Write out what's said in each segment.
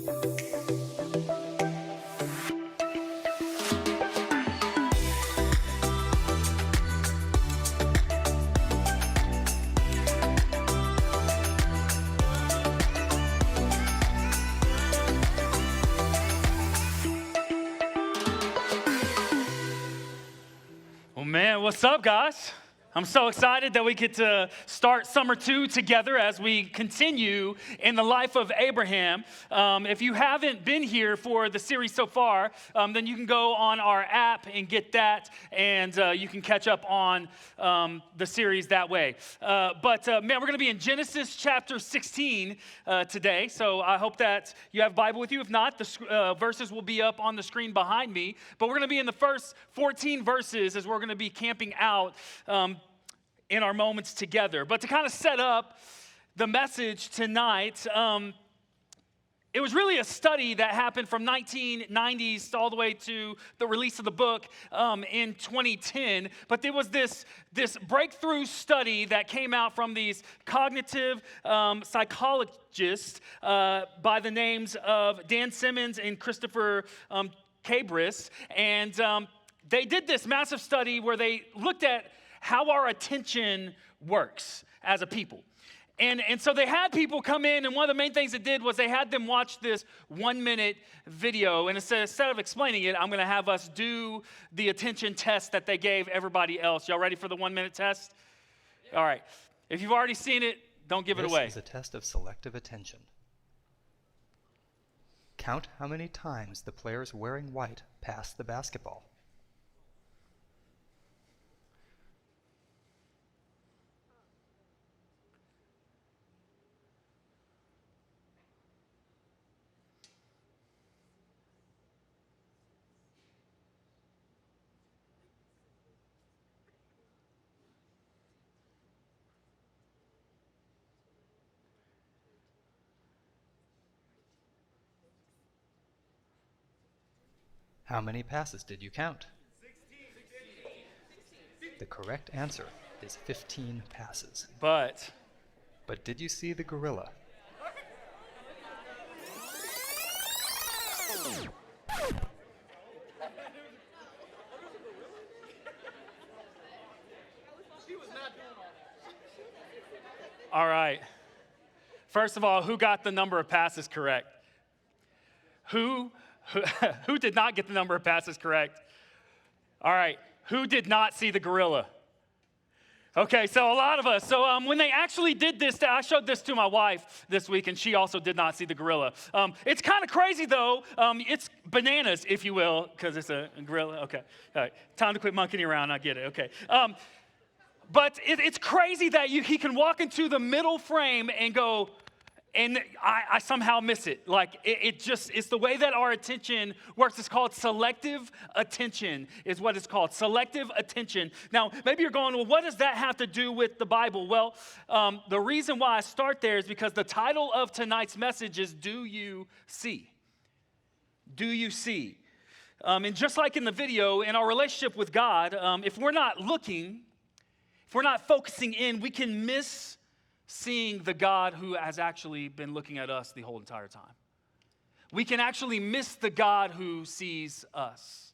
Well, man, what's up, guys? I'm so excited that we get to start summer 2 together as we continue in the life of Abraham. If you haven't been here for the series so far, then you can go on our app and get that, and you can catch up on the series that way. But man, we're going to be in Genesis chapter 16 today, so I hope that you have a Bible with you. If not, the verses will be up on the screen behind me. But we're going to be in the first 14 verses as we're going to be camping out in our moments together. But to kind of set up the message tonight, it was really a study that happened from 1990s all the way to the release of the book in 2010. But there was this breakthrough study that came out from these cognitive psychologists by the names of Dan Simmons and Christopher Cabris. And they did this massive study where they looked at how our attention works as a people. And so they had people come in, and one of the main things it did was they had them watch this 1-minute video. And instead of explaining it, I'm going to have us do the attention test that they gave everybody else. Y'all ready for the 1-minute test? Yeah. All right. If you've already seen it, don't give it away. This is a test of selective attention. Count how many times the players wearing white pass the basketball. How many passes did you count? 16. The correct answer is 15 passes. But did you see the gorilla? all right. First of all, who got the number of passes correct? Who did not get the number of passes correct? All right, who did not see the gorilla? Okay, so a lot of us. So when they actually did this, I showed this to my wife this week, and she also did not see the gorilla. It's kind of crazy, though. It's bananas, if you will, because it's a gorilla. Okay, all right, time to quit monkeying around. I get it, okay. But it's crazy that he can walk into the middle frame and go, and I somehow miss it. Like, it's the way that our attention works. It's called selective attention is what it's called, selective attention. Now, maybe you're going, well, what does that have to do with the Bible? Well, the reason why I start there is because the title of tonight's message is, Do You See? Do you see? And just like in the video, in our relationship with God, if we're not looking, if we're not focusing in, we can miss seeing the God who has actually been looking at us the whole entire time. We can actually miss the God who sees us.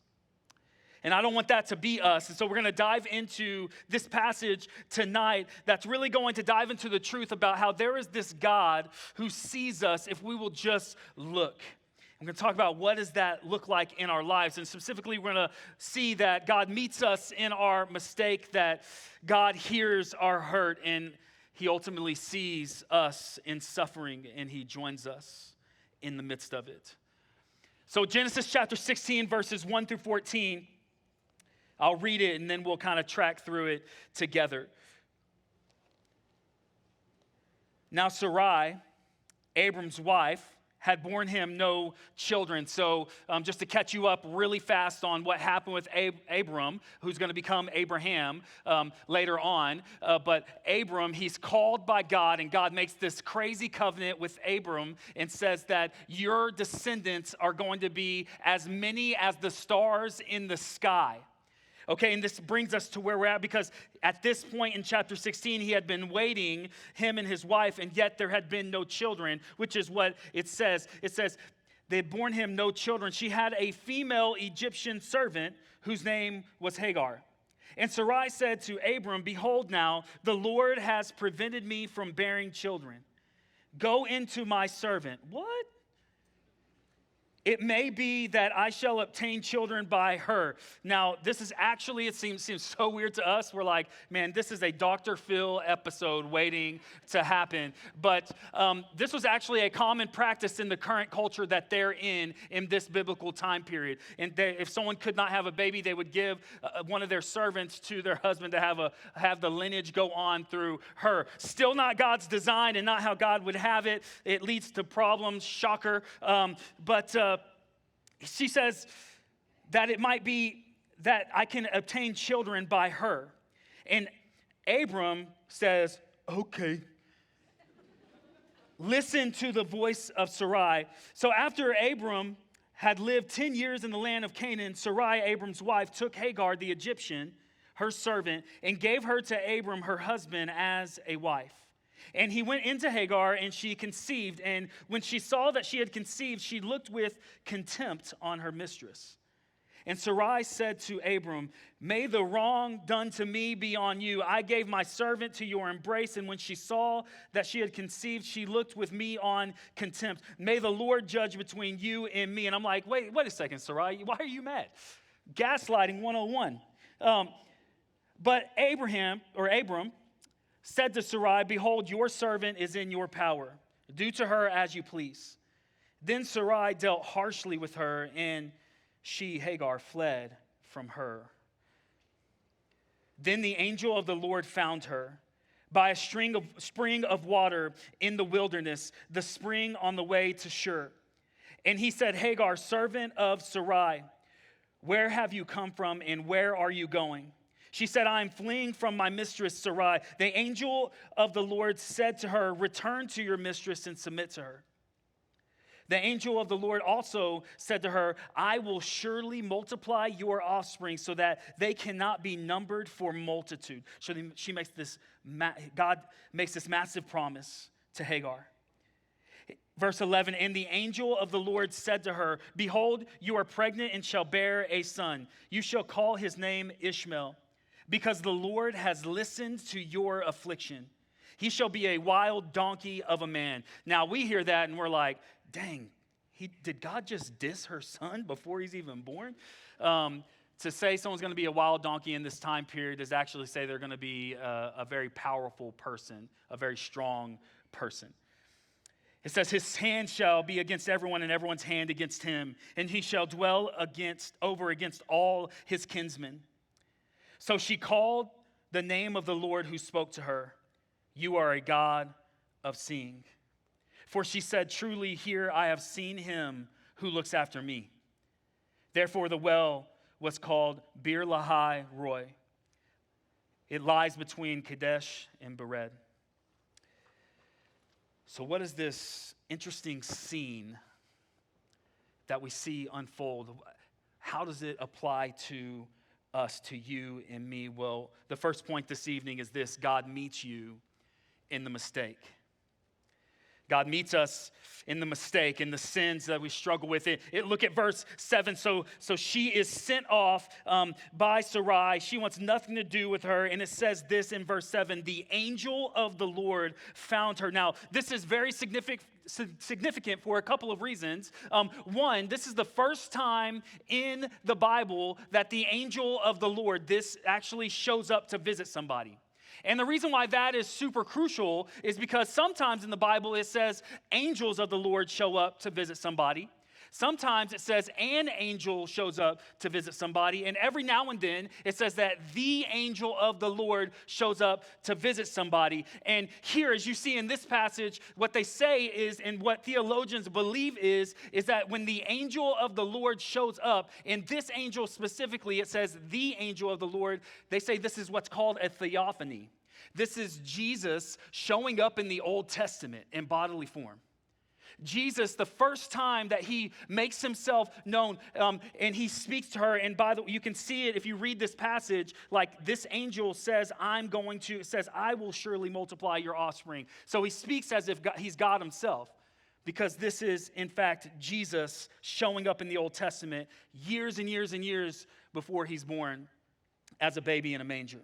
And I don't want that to be us. And so we're going to dive into this passage tonight that's really going to dive into the truth about how there is this God who sees us if we will just look. I'm going to talk about what does that look like in our lives. And specifically, we're going to see that God meets us in our mistake, that God hears our hurt, and He ultimately sees us in suffering, and He joins us in the midst of it. So Genesis chapter 16, verses 1 through 14. I'll read it, and then we'll kind of track through it together. Now Sarai, Abram's wife, had borne him no children. So just to catch you up really fast on what happened with Abram, who's going to become Abraham later on. But Abram, he's called by God, and God makes this crazy covenant with Abram and says that your descendants are going to be as many as the stars in the sky. Okay, and this brings us to where we're at, because at this point in chapter 16, he had been waiting, him and his wife, and yet there had been no children, which is what it says. It says, they had borne him no children. She had a female Egyptian servant whose name was Hagar. And Sarai said to Abram, behold now, the Lord has prevented me from bearing children. Go into my servant. What? It may be that I shall obtain children by her. Now, this is actually, it seems so weird to us. We're like, man, this is a Dr. Phil episode waiting to happen. But this was actually a common practice in the current culture that they're in this biblical time period. And if someone could not have a baby, they would give one of their servants to their husband to have the lineage go on through her. Still not God's design and not how God would have it. It leads to problems, shocker. She says that it might be that I can obtain children by her. And Abram says, okay. Listen to the voice of Sarai. So after Abram had lived 10 years in the land of Canaan, Sarai, Abram's wife, took Hagar, the Egyptian, her servant, and gave her to Abram, her husband, as a wife. And he went into Hagar, and she conceived. And when she saw that she had conceived, she looked with contempt on her mistress. And Sarai said to Abram, may the wrong done to me be on you. I gave my servant to your embrace, and when she saw that she had conceived, she looked with me on contempt. May the Lord judge between you and me. And I'm like, wait a second, Sarai, why are you mad? Gaslighting 101. But Abram said to Sarai, behold, your servant is in your power. Do to her as you please. Then Sarai dealt harshly with her, and she, Hagar, fled from her. Then the angel of the Lord found her by a spring of water in the wilderness, the spring on the way to Shur. And he said, Hagar, servant of Sarai, where have you come from and where are you going? She said, I am fleeing from my mistress Sarai. The angel of the Lord said to her, return to your mistress and submit to her. The angel of the Lord also said to her, I will surely multiply your offspring so that they cannot be numbered for multitude. So she makes God makes this massive promise to Hagar. Verse 11, and the angel of the Lord said to her, behold, you are pregnant and shall bear a son. You shall call his name Ishmael, because the Lord has listened to your affliction. He shall be a wild donkey of a man. Now we hear that and we're like, dang, did God just diss her son before he's even born? To say someone's going to be a wild donkey in this time period is actually say they're going to be a very powerful person, a very strong person. It says, his hand shall be against everyone and everyone's hand against him, and he shall dwell against all his kinsmen. So she called the name of the Lord who spoke to her, you are a God of seeing. For she said, truly here I have seen him who looks after me. Therefore the well was called Bir Lahai Roi. It lies between Kadesh and Bered. So what is this interesting scene that we see unfold? How does it apply to us, to you and me? Well, the first point this evening is this: God meets you in the mistake. God meets us in the mistake, in the sins that we struggle with. Look at verse 7. So she is sent off by Sarai. She wants nothing to do with her. And it says this in verse 7, the angel of the Lord found her. Now, this is very significant for a couple of reasons. One, this is the first time in the Bible that the angel of the Lord, this actually shows up to visit somebody. And the reason why that is super crucial is because sometimes in the Bible it says angels of the Lord show up to visit somebody. Sometimes it says an angel shows up to visit somebody. And every now and then it says that the angel of the Lord shows up to visit somebody. And here, as you see in this passage, what they say is, and what theologians believe is that when the angel of the Lord shows up, and this angel specifically, it says the angel of the Lord, they say this is what's called a theophany. This is Jesus showing up in the Old Testament in bodily form. Jesus, the first time that he makes himself known and he speaks to her, and by the way, you can see it if you read this passage, like this angel says, I will surely multiply your offspring. So he speaks as if he's God himself. Because this is, in fact, Jesus showing up in the Old Testament years and years and years before he's born as a baby in a manger.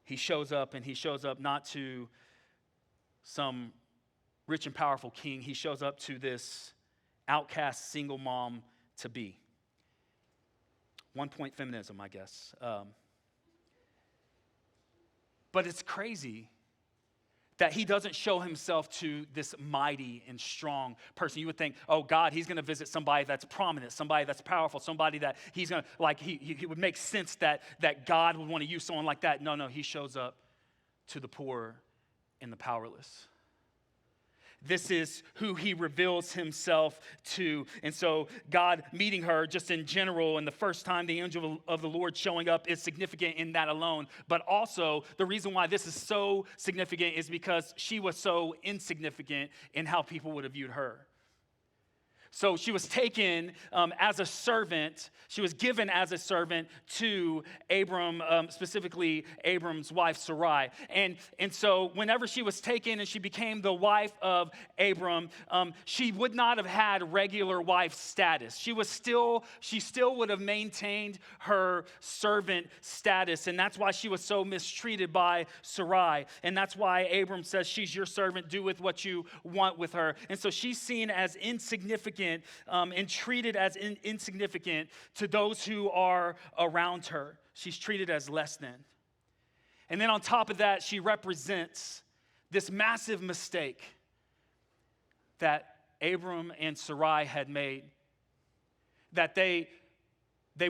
He shows up, and he shows up not to some rich and powerful king. He shows up to this outcast single mom to be. 1 point feminism, I guess. But it's crazy that he doesn't show himself to this mighty and strong person. You would think, oh, God, he's going to visit somebody that's prominent, somebody that's powerful, somebody that he's going to, like, he would make sense that God would want to use someone like that. No, he shows up to the poor and the powerless. This is who he reveals himself to. And so God meeting her just in general, and the first time the angel of the Lord showing up is significant in that alone. But also the reason why this is so significant is because she was so insignificant in how people would have viewed her. So she was taken as a servant. She was given as a servant to Abram, specifically Abram's wife Sarai. And so whenever she was taken and she became the wife of Abram, she would not have had regular wife status. She still would have maintained her servant status. And that's why she was so mistreated by Sarai. And that's why Abram says, she's your servant, do with what you want with her. And so she's seen as insignificant and treated as insignificant to those who are around her. She's treated as less than. And then on top of that, she represents this massive mistake that Abram and Sarai had made, that they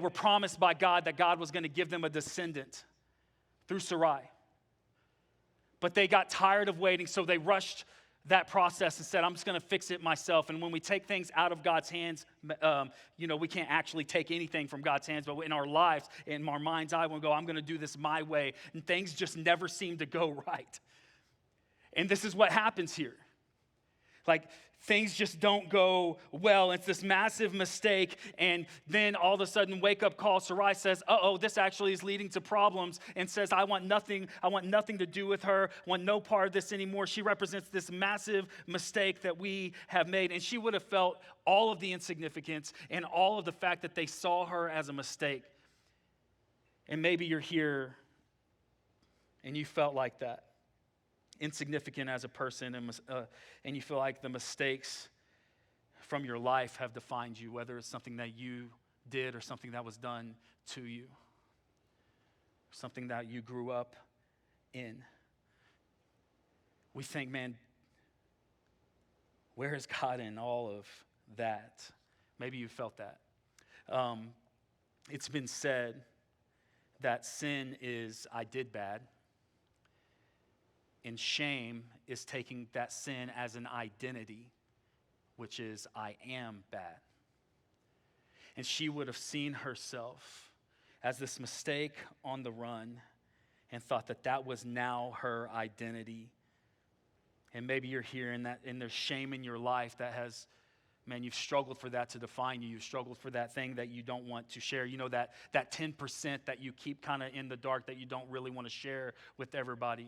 were promised by God that God was going to give them a descendant through Sarai. But they got tired of waiting, so they rushed that process and said, I'm just going to fix it myself. And when we take things out of God's hands, we can't actually take anything from God's hands, but in our lives, in our mind's eye, we'll go, I'm going to do this my way. And things just never seem to go right. And this is what happens here. Like, things just don't go well. It's this massive mistake. And then all of a sudden, wake-up call, Sarai says, this actually is leading to problems, and says, I want nothing to do with her. I want no part of this anymore. She represents this massive mistake that we have made. And she would have felt all of the insignificance and all of the fact that they saw her as a mistake. And maybe you're here and you felt like that. Insignificant as a person, and you feel like the mistakes from your life have defined you, whether it's something that you did or something that was done to you, something that you grew up in. We think, man, where is God in all of that? Maybe you felt that. It's been said that sin is, I did bad. And shame is taking that sin as an identity, which is, I am bad. And she would have seen herself as this mistake on the run and thought that was now her identity. And maybe you're here and there's shame in your life that has, man, you've struggled for that to define you. You've struggled for that thing that you don't want to share. You know, that 10% that you keep kind of in the dark that you don't really want to share with everybody.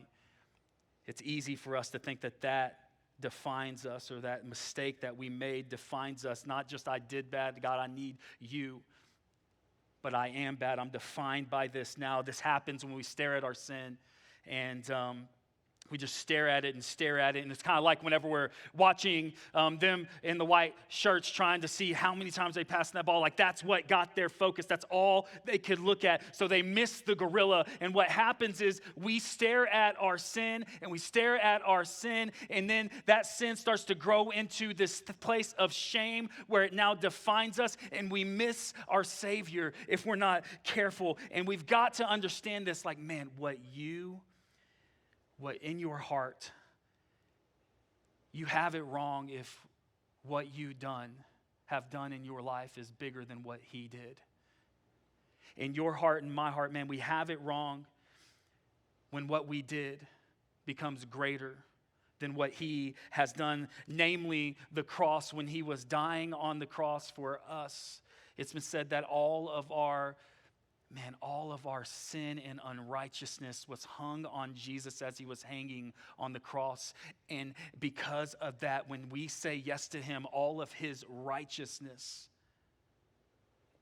It's easy for us to think that defines us, or that mistake that we made defines us. Not just I did bad, God, I need you. But I am bad. I'm defined by this now. This happens when we stare at our sin, and we just stare at it. And it's kind of like whenever we're watching them in the white shirts trying to see how many times they passed that ball. Like, that's what got their focus. That's all they could look at. So they missed the gorilla. And what happens is we stare at our sin, and we stare at our sin, and then that sin starts to grow into this place of shame where it now defines us, and we miss our Savior if we're not careful. And we've got to understand this, like, man, what in your heart, you have it wrong if what you have done in your life is bigger than what he did. In your heart and my heart, man, we have it wrong when what we did becomes greater than what he has done, namely the cross, when he was dying on the cross for us. It's been said that all of our man, all of our sin and unrighteousness was hung on Jesus as he was hanging on the cross. And because of that, when we say yes to him, all of his righteousness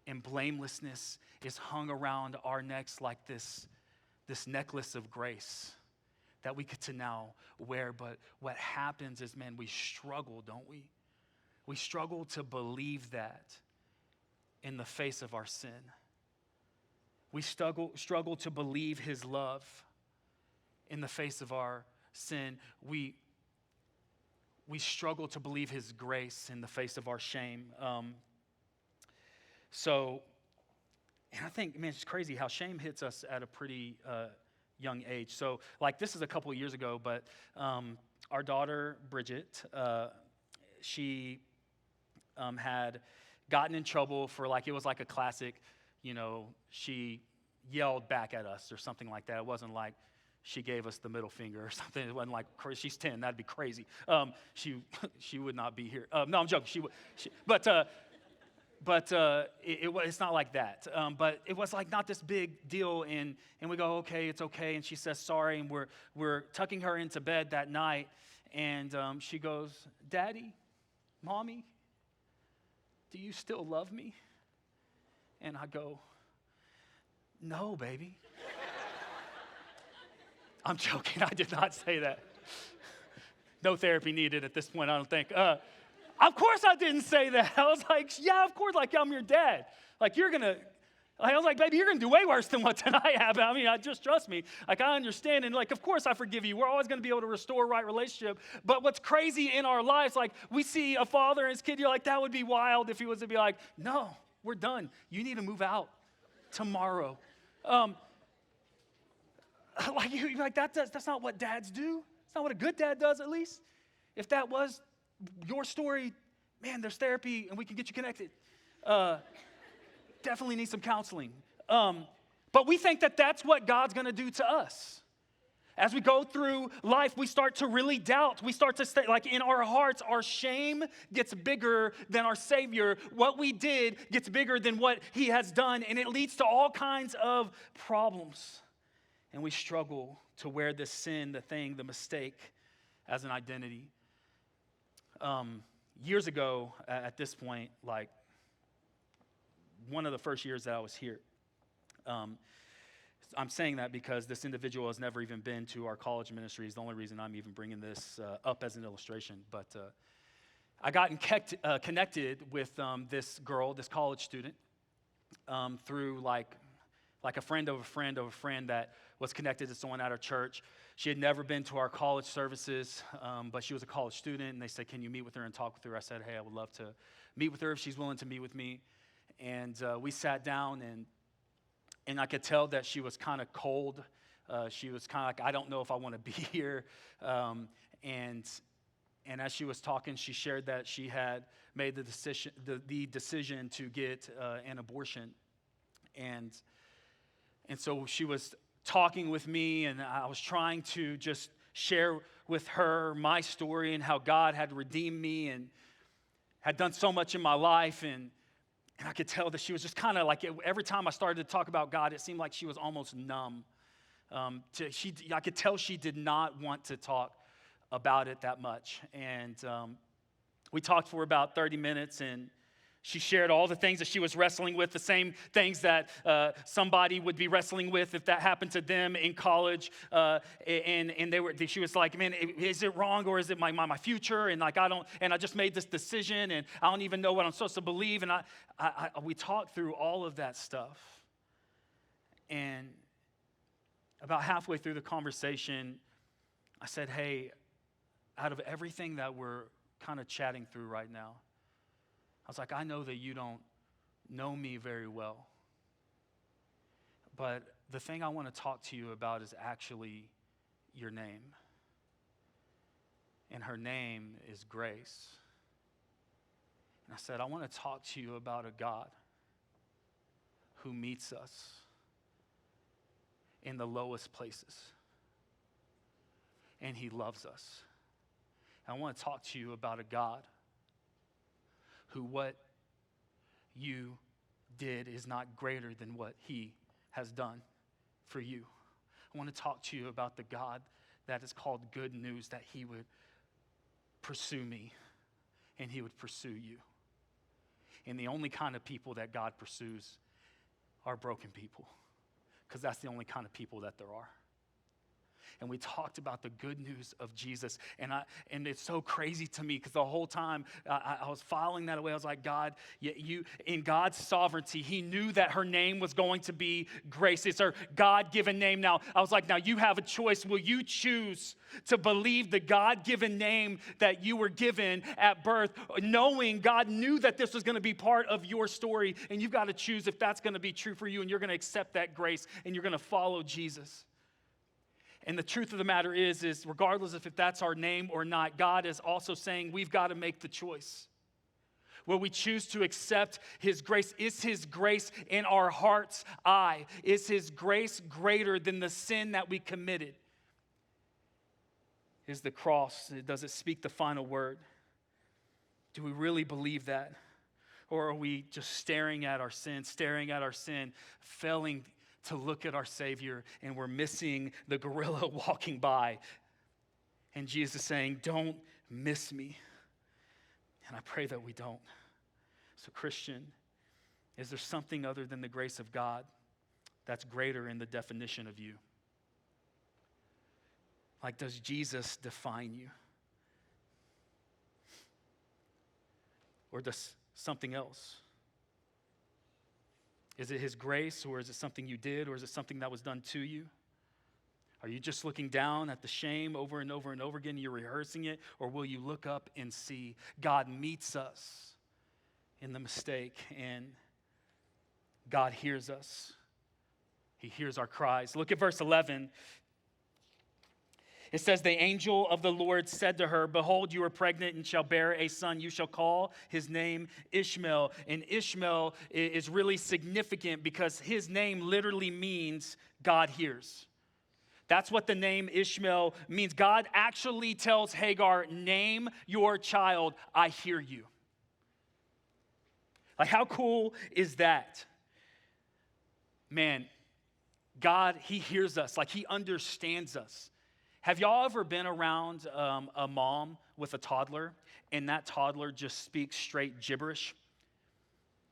and blamelessness is hung around our necks like this necklace of grace that we get to now wear. But what happens is, man, we struggle, don't we? We struggle to believe that in the face of our sin. We struggle to believe his love in the face of our sin. We struggle to believe his grace in the face of our shame. And I think, man, it's crazy how shame hits us at a pretty young age. So, like, this is a couple of years ago, but our daughter, Bridget, she had gotten in trouble for, like, it was like a classic, she yelled back at us or something like that. It wasn't like she gave us the middle finger or something. It wasn't like, she's 10, that'd be crazy. She would not be here. No, I'm joking. It's not like that. But it was like not this big deal, and we go, okay, it's okay, and she says sorry, and we're tucking her into bed that night, and she goes, Daddy, Mommy, do you still love me? And I go, no, baby. I'm joking, I did not say that. No therapy needed at this point, I don't think. Of course I didn't say that. I was like, yeah, of course, like I'm your dad. Like I was like, baby, you're gonna do way worse than what I have. I mean, just trust me. Like, I understand, and like, of course I forgive you. We're always gonna be able to restore a right relationship. But what's crazy in our lives, like we see a father and his kid, you're like, that would be wild if he was to be like, no, we're done. You need to move out tomorrow. That's not what dads do. It's not what a good dad does, at least. If that was your story, man, there's therapy and we can get you connected. Definitely need some counseling. But we think that that's what God's going to do to us. As we go through life, we start to really doubt. We start to stay, like in our hearts, our shame gets bigger than our Savior. What we did gets bigger than what he has done, and it leads to all kinds of problems. And we struggle to wear the sin, the thing, the mistake as an identity. Years ago, at this point, like one of the first years that I was here, I'm saying that because this individual has never even been to our college ministry. Is the only reason I'm even bringing this up as an illustration. But I got connected with this girl, this college student, through like a friend of a friend of a friend that was connected to someone at our church. She had never been to our college services, but she was a college student, and they said, can you meet with her and talk with her? I said, hey, I would love to meet with her if she's willing to meet with me. And we sat down, and I could tell that she was kind of cold. She was kind of like, I don't know if I want to be here. And as she was talking, she shared that she had made the decision to get an abortion. And so she was talking with me, and I was trying to just share with her my story and how God had redeemed me and had done so much in my life. And I could tell that she was just kind of like, every time I started to talk about God, it seemed like she was almost numb. I could tell she did not want to talk about it that much. And we talked for about 30 minutes, and she shared all the things that she was wrestling with, the same things that somebody would be wrestling with if that happened to them in college. She was like, man, is it wrong or is it my future? And like, I just made this decision and I don't even know what I'm supposed to believe. And we talked through all of that stuff. And about halfway through the conversation, I said, hey, out of everything that we're kind of chatting through right now, I was like, I know that you don't know me very well, but the thing I want to talk to you about is actually your name. And her name is Grace. And I said, I want to talk to you about a God who meets us in the lowest places. And he loves us. I want to talk to you about a God who what you did is not greater than what he has done for you. I want to talk to you about the God that is called good news, that he would pursue me and he would pursue you. And the only kind of people that God pursues are broken people, because that's the only kind of people that there are. And we talked about the good news of Jesus. And it's so crazy to me, because the whole time I was following that away. I was like, God, you in God's sovereignty, he knew that her name was going to be Grace. It's her God-given name now. I was like, now you have a choice. Will you choose to believe the God-given name that you were given at birth, knowing God knew that this was going to be part of your story, and you've got to choose if that's going to be true for you, and you're going to accept that grace, and you're going to follow Jesus. And the truth of the matter is regardless of if that's our name or not, God is also saying we've got to make the choice. Will we choose to accept his grace? Is his grace in our heart's eye? Is his grace greater than the sin that we committed? Is the cross, does it speak the final word? Do we really believe that? Or are we just staring at our sin, failing to look at our Savior, and we're missing the gorilla walking by? And Jesus is saying, don't miss me. And I pray that we don't. So Christian, is there something other than the grace of God that's greater in the definition of you? Like, does Jesus define you? Or does something else? Is it his grace, or is it something you did, or is it something that was done to you? Are you just looking down at the shame over and over and over again, and you're rehearsing it? Or will you look up and see God meets us in the mistake, and God hears us? He hears our cries. Look at verse 11. It says, the angel of the Lord said to her, behold, you are pregnant and shall bear a son. You shall call his name Ishmael. And Ishmael is really significant because his name literally means God hears. That's what the name Ishmael means. God actually tells Hagar, name your child, I hear you. Like, how cool is that? Man, God, he hears us. Like, he understands us. Have y'all ever been around a mom with a toddler, and that toddler just speaks straight gibberish,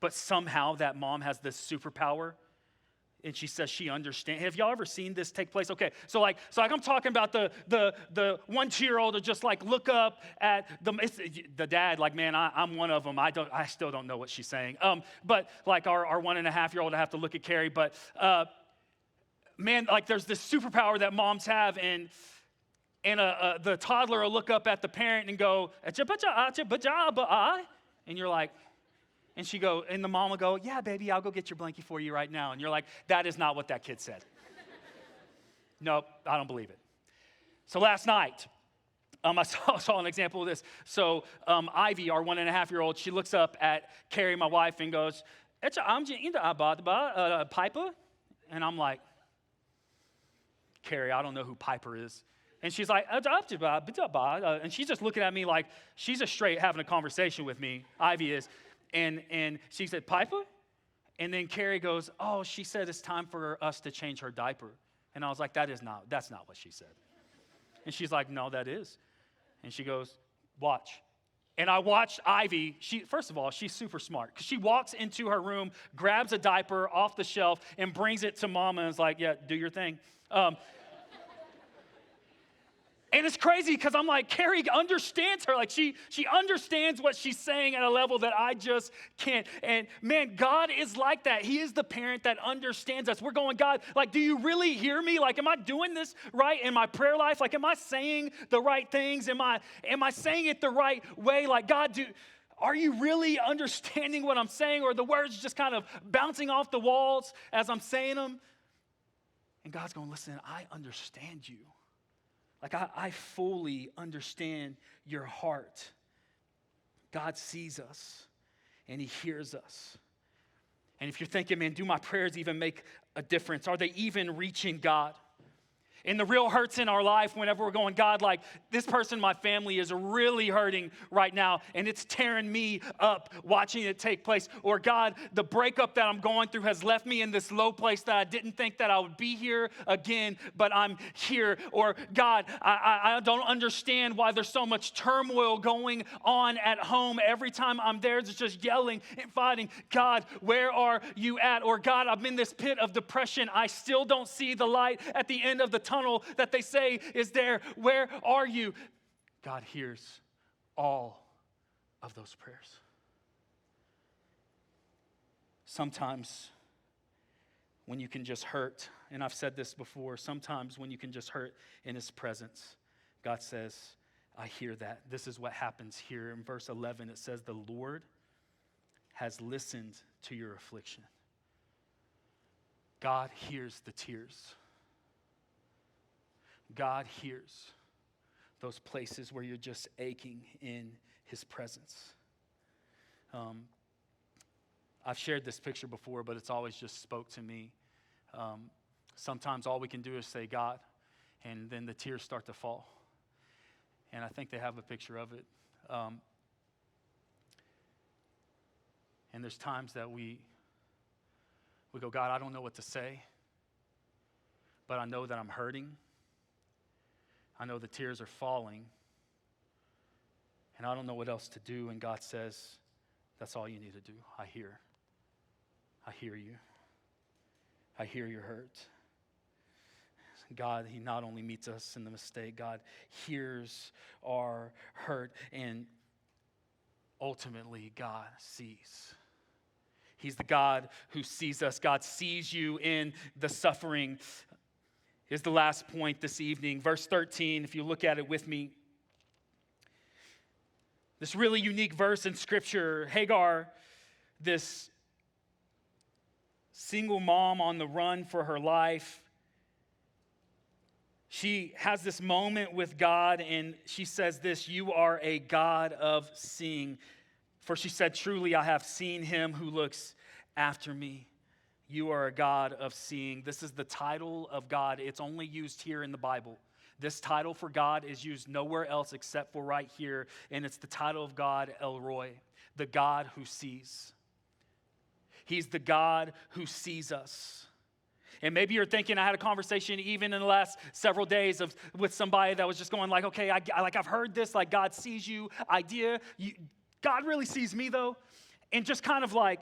but somehow that mom has this superpower, and she says she understands? Have y'all ever seen this take place? Okay, so I'm talking about the 1 2-year-old to just like look up at the dad, like, man, I'm one of them. I still don't know what she's saying. But like our 1.5-year-old, I have to look at Carrie. But man, like, there's this superpower that moms have, and the toddler will look up at the parent and go, and you're like, and the mom will go, yeah, baby, I'll go get your blankie for you right now. And you're like, that is not what that kid said. Nope, I don't believe it. So last night, I saw an example of this. So Ivy, our 1.5-year-old, she looks up at Carrie, my wife, and goes, Piper? And I'm like, Carrie, I don't know who Piper is. And she's like, and she's just looking at me like she's just straight having a conversation with me. Ivy is. And she said, Piper? And then Carrie goes, oh, she said it's time for us to change her diaper. And I was like, that's not what she said. And she's like, no, that is. And she goes, watch. And I watched Ivy. First of all, she's super smart, because she walks into her room, grabs a diaper off the shelf, and brings it to Mama and is like, yeah, do your thing. And it's crazy because I'm like, Carrie understands her. Like, she understands what she's saying at a level that I just can't. And man, God is like that. He is the parent that understands us. We're going, God, like, do you really hear me? Like, am I doing this right in my prayer life? Like, am I saying the right things? Am I saying it the right way? Like, God, are you really understanding what I'm saying? Or are the words just kind of bouncing off the walls as I'm saying them? And God's going, listen, I understand you. Like, I fully understand your heart. God sees us, and he hears us. And if you're thinking, man, do my prayers even make a difference? Are they even reaching God? In the real hurts in our life, whenever we're going, God, like this person in my family is really hurting right now, and it's tearing me up watching it take place. Or God, the breakup that I'm going through has left me in this low place that I didn't think that I would be here again, but I'm here. Or God, I don't understand why there's so much turmoil going on at home. Every time I'm there, it's just yelling and fighting. God, where are you at? Or God, I'm in this pit of depression. I still don't see the light at the end of the tunnel that they say is there. Where are you? God hears all of those prayers. Sometimes when you can just hurt, and I've said this before, sometimes when you can just hurt in his presence, God says, I hear that. This is what happens here. In verse 11, it says, the Lord has listened to your affliction. God hears the tears. God hears those places where you're just aching in his presence. I've shared this picture before, but it's always just spoke to me. Sometimes all we can do is say, God, and then the tears start to fall. And I think they have a picture of it. And there's times that we go, God, I don't know what to say, but I know that I'm hurting. I know the tears are falling, and I don't know what else to do. And God says, that's all you need to do. I hear you. I hear your hurt. God, he not only meets us in the mistake, God hears our hurt, and ultimately God sees. He's the God who sees us. God sees you in the suffering. Here's the last point this evening. Verse 13, if you look at it with me. This really unique verse in Scripture. Hagar, this single mom on the run for her life, she has this moment with God, and she says this, you are a God of seeing. For she said, truly I have seen him who looks after me. You are a God of seeing. This is the title of God. It's only used here in the Bible. This title for God is used nowhere else except for right here, and it's the title of God, El Roi, the God who sees. He's the God who sees us. And maybe you're thinking, I had a conversation even in the last several days with somebody that was just going like, okay, I've heard this, like God sees you idea. God really sees me though. And just kind of like,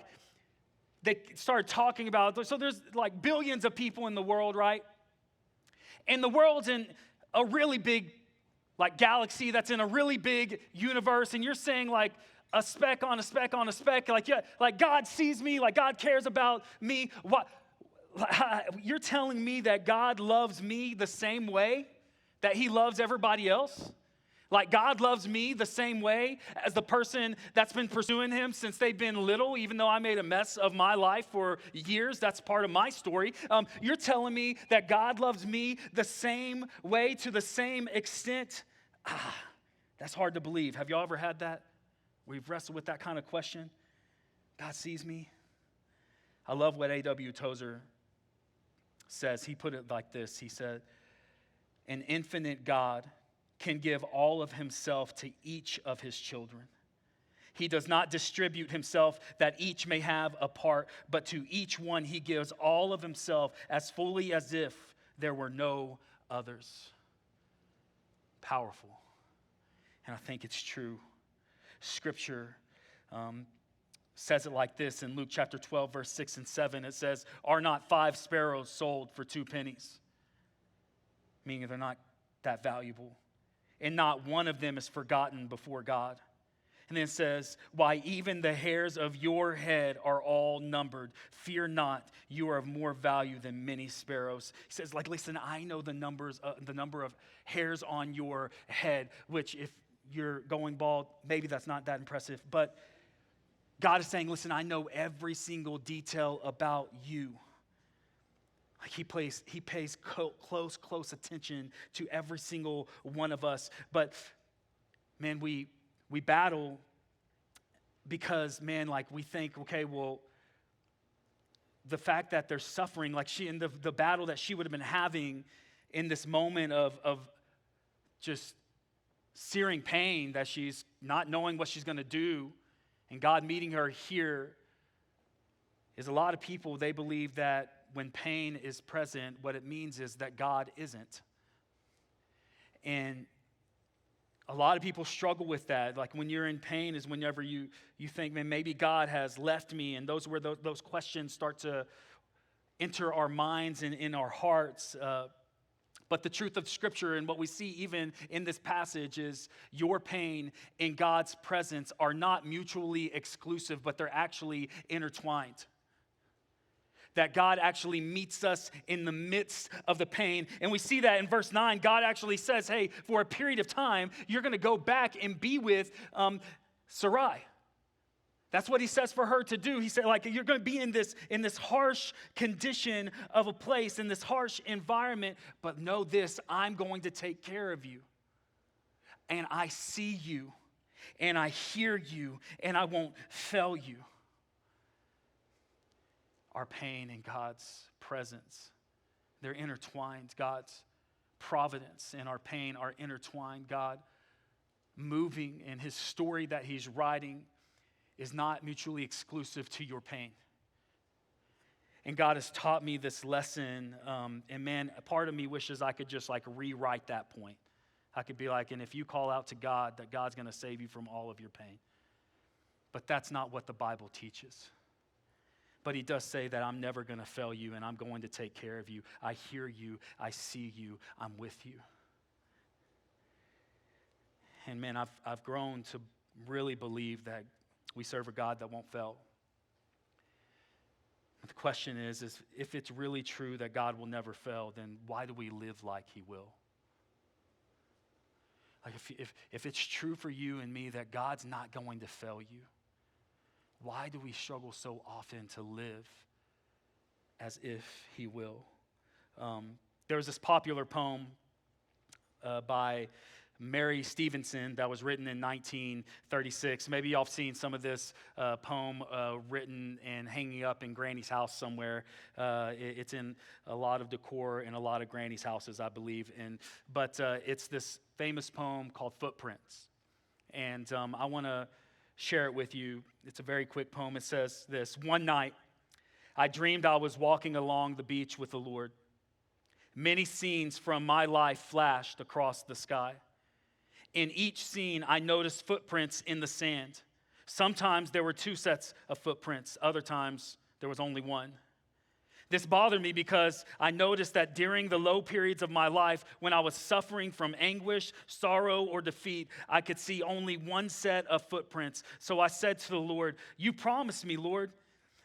they started talking about, so there's like billions of people in the world, right? And the world's in a really big like galaxy that's in a really big universe, and you're saying like a speck on a speck on a speck, like yeah, like God sees me, like God cares about me. What? You're telling me that God loves me the same way that he loves everybody else? Like God loves me the same way as the person that's been pursuing him since they've been little, even though I made a mess of my life for years. That's part of my story. You're telling me that God loves me the same way to the same extent? That's hard to believe. Have y'all ever had that? We've wrestled with that kind of question. God sees me. I love what A.W. Tozer says. He put it like this. He said, an infinite God can give all of himself to each of his children. He does not distribute himself that each may have a part, but to each one he gives all of himself as fully as if there were no others. Powerful. And I think it's true. Scripture says it like this in Luke chapter 12, verse 6 and 7. It says, are not 5 sparrows sold for 2 pennies? Meaning they're not that valuable. And not one of them is forgotten before God. And then it says, why even the hairs of your head are all numbered. Fear not, you are of more value than many sparrows. He says, like, listen, I know the number of hairs on your head, which if you're going bald, maybe that's not that impressive. But God is saying, listen, I know every single detail about you. He pays close attention to every single one of us. But man, we battle because, man, like we think, okay, well, the fact that they're suffering, like she in the battle that she would have been having in this moment of just searing pain that she's not knowing what she's going to do, and God meeting her here, is a lot of people, they believe that when pain is present, what it means is that God isn't. And a lot of people struggle with that. Like when you're in pain is whenever you think, man, maybe God has left me. And those where those questions start to enter our minds and in our hearts. But the truth of Scripture and what we see even in this passage is your pain and God's presence are not mutually exclusive, but they're actually intertwined. That God actually meets us in the midst of the pain. And we see that in verse 9. God actually says, hey, for a period of time, you're going to go back and be with Sarai. That's what he says for her to do. He said, like, you're going to be in this harsh condition of a place, in this harsh environment. But know this, I'm going to take care of you. And I see you. And I hear you. And I won't fail you. Our pain and God's presence, they're intertwined. God's providence and our pain are intertwined. God moving in his story that he's writing is not mutually exclusive to your pain. And God has taught me this lesson, and man, a part of me wishes I could just like rewrite that point. I could be like, and if you call out to God, that God's going to save you from all of your pain. But that's not what the Bible teaches. But he does say that I'm never going to fail you and I'm going to take care of you. I hear you. I see you. I'm with you. And man, I've grown to really believe that we serve a God that won't fail. But the question is if it's really true that God will never fail, then why do we live like he will? Like if it's true for you and me that God's not going to fail you, why do we struggle so often to live as if he will? There was this popular poem by Mary Stevenson that was written in 1936. Maybe y'all have seen some of this poem written and hanging up in Granny's house somewhere. It's in a lot of decor in a lot of Granny's houses, I believe. But it's this famous poem called Footprints. And I want to share it with you. It's a very quick poem. It says this: one night, I dreamed I was walking along the beach with the Lord. Many scenes from my life flashed across the sky. In each scene, I noticed footprints in the sand. Sometimes there were 2 sets of footprints. Other times, there was only one. This bothered me because I noticed that during the low periods of my life, when I was suffering from anguish, sorrow, or defeat, I could see only one set of footprints. So I said to the Lord, you promised me, Lord,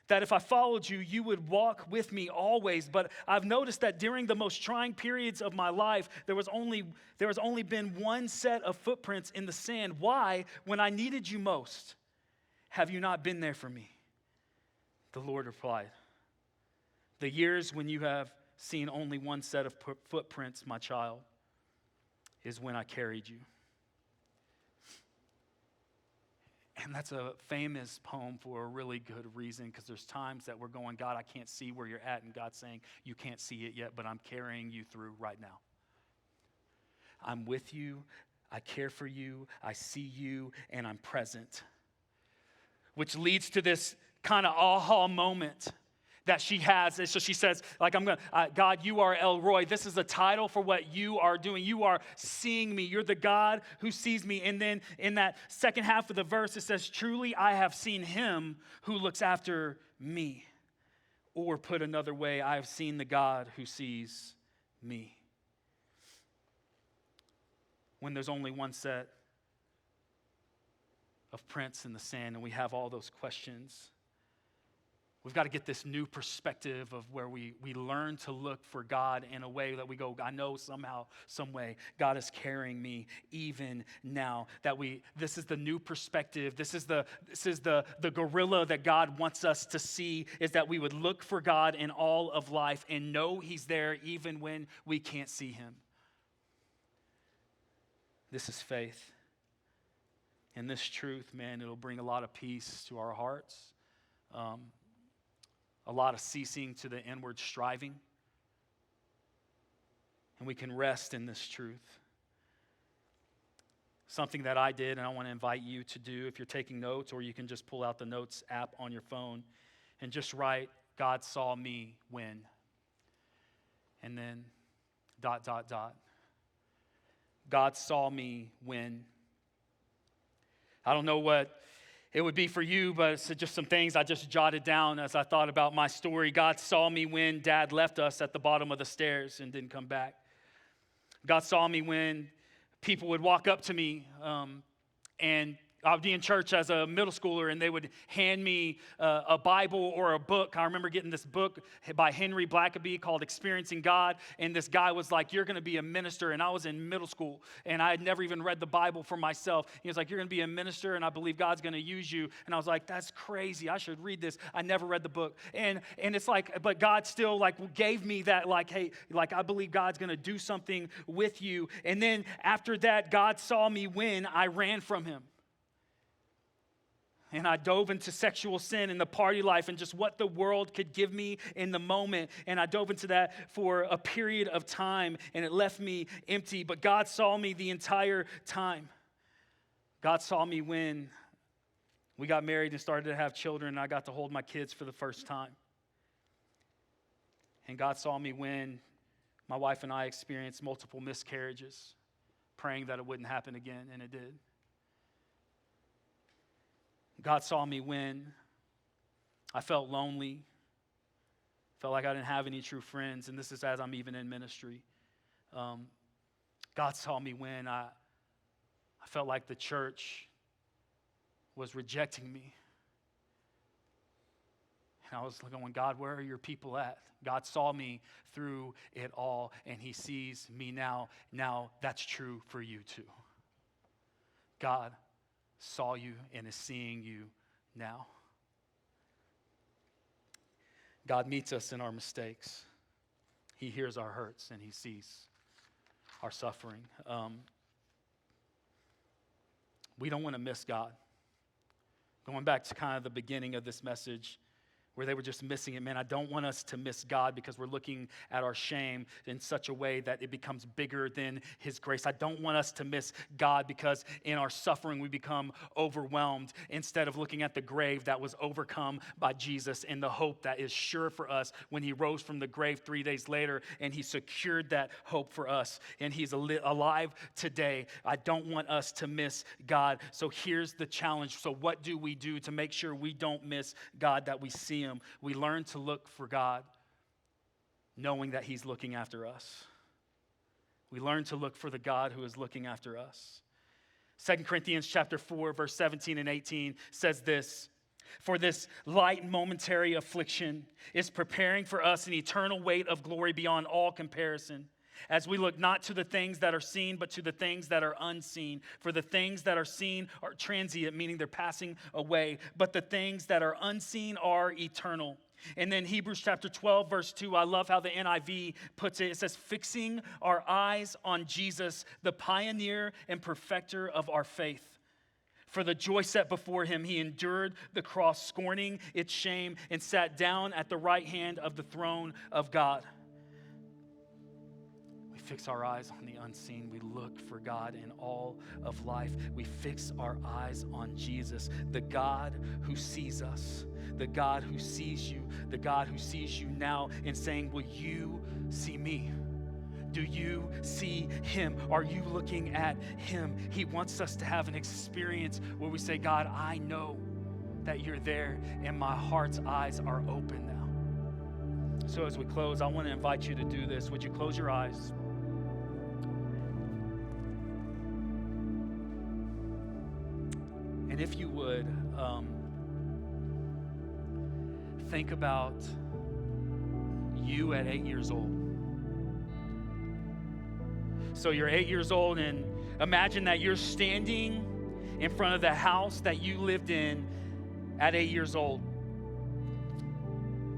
that if I followed you, you would walk with me always. But I've noticed that during the most trying periods of my life, there has only been one set of footprints in the sand. Why, when I needed you most, have you not been there for me? The Lord replied, the years when you have seen only one set of footprints, my child, is when I carried you. And that's a famous poem for a really good reason, because there's times that we're going, God, I can't see where you're at, and God's saying, you can't see it yet, but I'm carrying you through right now. I'm with you, I care for you, I see you, and I'm present. Which leads to this kind of aha moment that she has. And so she says, like, God, you are El Roy. This is a title for what you are doing. You are seeing me. You're the God who sees me. And then in that second half of the verse, it says, truly, I have seen him who looks after me. Or put another way, I have seen the God who sees me. When there's only one set of prints in the sand and we have all those questions, we've got to get this new perspective of where we learn to look for God in a way that we go, I know somehow, some way, God is carrying me even now. This is the new perspective. This is the gorilla that God wants us to see, is that we would look for God in all of life and know he's there even when we can't see him. This is faith. And this truth, man, it'll bring a lot of peace to our hearts. A lot of ceasing to the inward striving. And we can rest in this truth. Something that I did, and I want to invite you to do if you're taking notes, or you can just pull out the notes app on your phone and just write, God saw me when. And then ... God saw me when. I don't know what it would be for you, but it's just some things I just jotted down as I thought about my story. God saw me when Dad left us at the bottom of the stairs and didn't come back. God saw me when people would walk up to me and I would be in church as a middle schooler, and they would hand me a Bible or a book. I remember getting this book by Henry Blackaby called Experiencing God, and this guy was like, you're going to be a minister, and I was in middle school, and I had never even read the Bible for myself. He was like, you're going to be a minister, and I believe God's going to use you, and I was like, that's crazy. I should read this. I never read the book, and it's like, but God still like gave me that like, hey, like I believe God's going to do something with you, and then after that, God saw me when I ran from him. And I dove into sexual sin and the party life and just what the world could give me in the moment. And I dove into that for a period of time, and it left me empty. But God saw me the entire time. God saw me when we got married and started to have children, and I got to hold my kids for the first time. And God saw me when my wife and I experienced multiple miscarriages, praying that it wouldn't happen again, and it did. God saw me when I felt lonely, felt like I didn't have any true friends, and this is as I'm even in ministry. God saw me when I felt like the church was rejecting me. And I was going, God, where are your people at? God saw me through it all, and he sees me now. Now that's true for you too. God saw you and is seeing you now. God meets us in our mistakes. He hears our hurts and he sees our suffering. We don't want to miss God. Going back to kind of the beginning of this message, where they were just missing it. Man, I don't want us to miss God because we're looking at our shame in such a way that it becomes bigger than his grace. I don't want us to miss God because in our suffering we become overwhelmed instead of looking at the grave that was overcome by Jesus and the hope that is sure for us when he rose from the grave 3 days later, and he secured that hope for us, and he's alive today. I don't want us to miss God. So here's the challenge. So what do we do to make sure we don't miss God, that we see him? We learn to look for God, knowing that he's looking after us. We learn to look for the God who is looking after us. 2 Corinthians chapter 4, verse 17 and 18 says this: for this light momentary affliction is preparing for us an eternal weight of glory beyond all comparison, as we look not to the things that are seen, but to the things that are unseen. For the things that are seen are transient, meaning they're passing away, but the things that are unseen are eternal. And then Hebrews chapter 12, verse 2, I love how the NIV puts it. It says, fixing our eyes on Jesus, the pioneer and perfecter of our faith. For the joy set before him, he endured the cross, scorning its shame, and sat down at the right hand of the throne of God. Fix our eyes on the unseen. We look for God in all of life. We fix our eyes on Jesus, the God who sees us, the God who sees you, the God who sees you now, and saying, will you see me? Do you see him? Are you looking at him? He wants us to have an experience where we say, God, I know that you're there, and my heart's eyes are open now. So as we close, I want to invite you to do this. Would you close your eyes? And if you would, think about you at 8 years old. So you're 8 years old, and imagine that you're standing in front of the house that you lived in at 8 years old.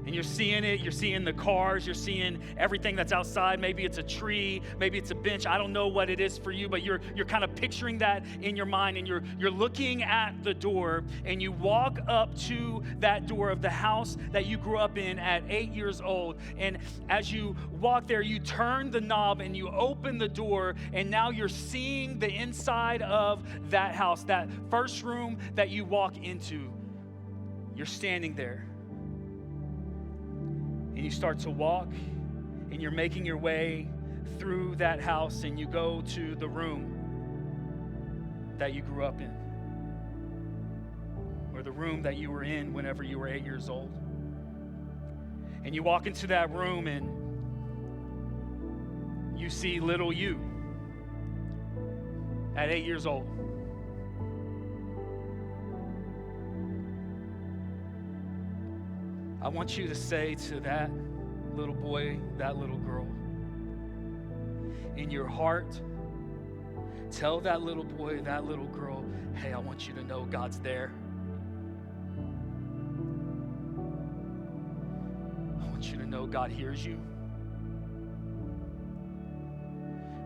And you're seeing it, you're seeing the cars, you're seeing everything that's outside. Maybe it's a tree, maybe it's a bench. I don't know what it is for you, but you're kind of picturing that in your mind, and you're looking at the door, and you walk up to that door of the house that you grew up in at 8 years old. And as you walk there, you turn the knob and you open the door, and now you're seeing the inside of that house, that first room that you walk into. You're standing there. And you start to walk, and you're making your way through that house, and you go to the room that you grew up in, or the room that you were in whenever you were 8 years old. And you walk into that room, and you see little you at 8 years old. I want you to say to that little boy, that little girl, in your heart, tell that little boy, that little girl, hey, I want you to know God's there. I want you to know God hears you.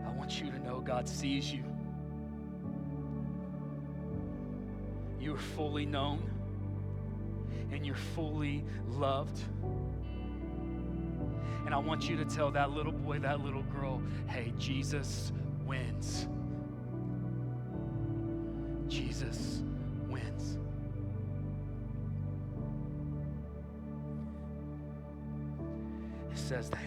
I want you to know God sees you. You are fully known. And you're fully loved. And I want you to tell that little boy, that little girl, hey, Jesus wins. Jesus wins. It says that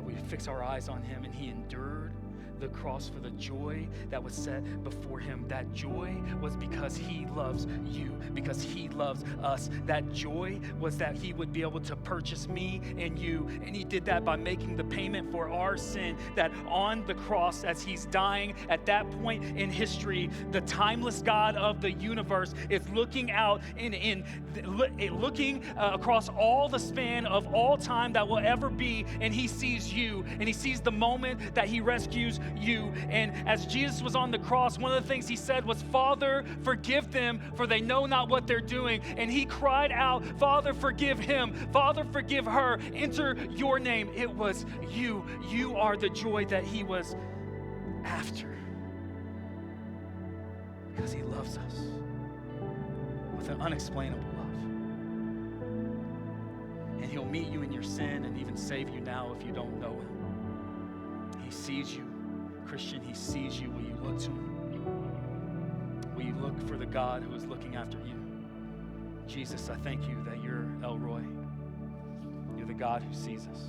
we fix our eyes on him, and he endured the cross for the joy that was set before him. That joy was because he loves you, because he loves us. That joy was that he would be able to purchase me and you, and he did that by making the payment for our sin. That on the cross, as he's dying at that point in history, the timeless God of the universe is looking out looking across all the span of all time that will ever be, and he sees you, and he sees the moment that he rescues you. And as Jesus was on the cross, one of the things he said was, Father, forgive them, for they know not what they're doing. And he cried out, Father, forgive him. Father, forgive her. Enter your name. It was you. You are the joy that he was after, because he loves us with an unexplainable love. And he'll meet you in your sin and even save you now if you don't know him. He sees you. Christian, he sees you. Will you look to him? Will you look for the God who is looking after you? Jesus, I thank you that you're El Roy. You're the God who sees us.